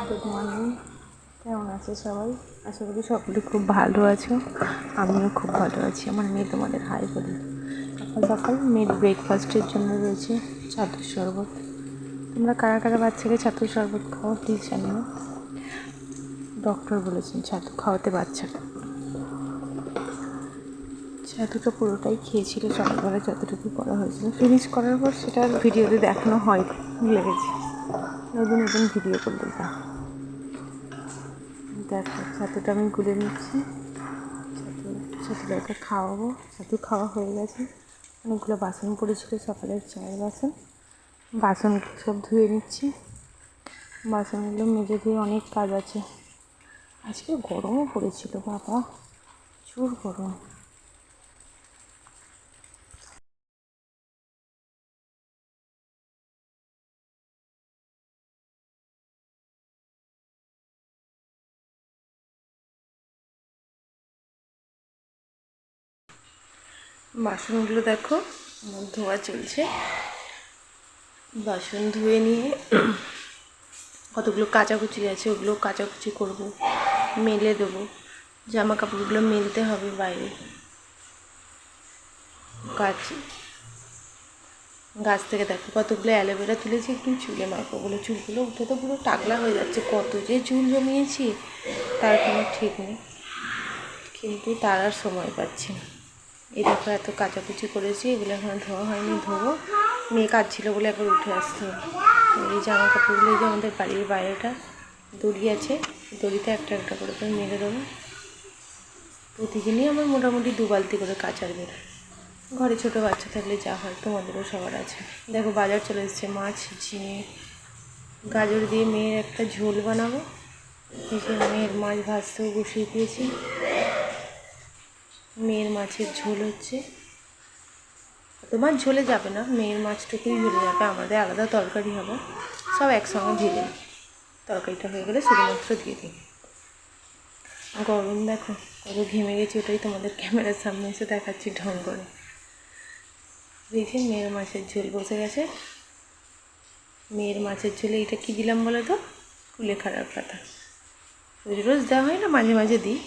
Good morning, কেমন আছে সবাই? আশা করি সকলে খুব ভালো আছো। আমিও খুব ভালো আছি। আমার মেয়ে তোমাদের হাই বলি। সকাল সকাল মেয়ের ব্রেকফাস্টের জন্য রয়েছে ছাতুর শরবত। তোমরা কারা কারা বাচ্চাকে ছাতুর শরবত খাও প্লিজ জানিও। ডক্টর বলেছেন ছাতু খাওয়াতে বাচ্চাকে। ছাতুটা পুরোটাই খেয়েছিল সকালবেলা, যতটুকু করা হয়েছিল। ফিনিশ করার পর সেটা ভিডিওতে দেখানো হয়, ভুলে গেছি। নতুন নতুন ভিডিও করলে যা। দেখো ছাতুটা আমি গুলে নিচ্ছি। ছাতুটাকে খাওয়াবো। ছাতু খাওয়া হয়ে গেছে। অনেকগুলো বাসন পড়েছিল, সকালের চায়ের বাসনগুলো সব ধুয়ে নিচ্ছি। বাসনগুলো মেজে ধুয়ে অনেক কাজ আছে। আজকে গরমও পড়েছিল বাবা, প্রচুর গরম। বাসনগুলো দেখো আমার ধোয়া চলছে। বাসন ধুয়ে নিয়ে কতগুলো কাচাকুচি আছে, ওগুলো কাচাকুচি করবো, মেলে দেবো। জামা কাপড়গুলো মেলতে হবে বাইরে। গাছ থেকে দেখো কতগুলো অ্যালোভেরা তুলেছি, একটু চুলে মাখবো বলে। চুলগুলো উঠে তো পুরো টাকলা হয়ে যাচ্ছে। কত যে চুল জমিয়েছি তার কোনো ঠিক নেই, কিন্তু তার আর সময় পাচ্ছি না। এই দেখো এত কাচাকুচি করেছি, এগুলো এখনো ধোয়া হয়নি, ধোবো। মেয়ে কাজ ছিল বলে একবার উঠে আসতে হবে। এই জামা কাপড়গুলো যে আমাদের বাড়ির বাইরেটা দড়ি আছে, দড়িতে একটা একটা করে মেরে দেবো। প্রতিদিনই আমার মোটামুটি 2 বালতি করে কাচার বেরোয়। ঘরে ছোটো বাচ্চা থাকলে যা হয়, তোমাদেরও সবার আছে। দেখো বাজার চলে এসেছে, মাছ, ঝিঙে, গাজর দিয়ে মেয়ের একটা ঝোল বানাবো। এখানে মেয়ের মাছ ভাজতেও বসিয়ে দিয়েছি। মেয়ের মাছের ঝোল হচ্ছে। তোমার ঝোলে যাবে না, মেয়ের মাছটুকুই ঝোলে যাবে, আমাদের আলাদা তরকারি হবে। সব একসঙ্গে ভেজে তরকারিটা হয়ে গেলে শুধুমাত্র দিয়ে দিই। গরম দেখো কত ঘেমে গেছি, ওটাই তোমাদের ক্যামেরার সামনে এসে দেখাচ্ছি ঢং করে। দেখি মেয়ের মাছের ঝোল বসে গেছে। মেয়ের মাছের ঝোলে এটা কী দিলাম বলো তো? কুলেখাড়ার পাতা। রোজ রোজ দেওয়া হয় না, মাঝে মাঝে দিই,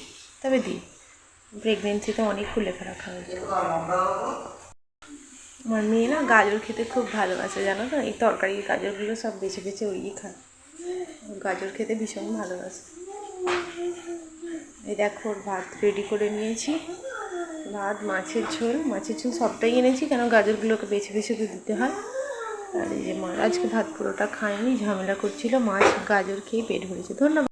তবে দিই। প্রেগনেন্সিতে অনেক কুলেখাড়া খাওয়া যায়। আমার মেয়ে না গাজর খেতে খুব ভালোবাসে, জানো তো? এই তরকারির গাজরগুলো সব বেছে বেছে ওই খায়। গাজর খেতে ভীষণ ভালোবাসে। এই দেখো ওর ভাত রেডি করে নিয়েছি। ভাত, মাছের ঝোল সবটাই এনেছি, কেন গাজরগুলোকে বেছে বেছে তো দিতে হয়। আর এই যে মা আজকে ভাত পুরোটা খায়নি, ঝামেলা করছিল। মাছ গাজর খেয়ে পেট ভরেছে। ধন্যবাদ।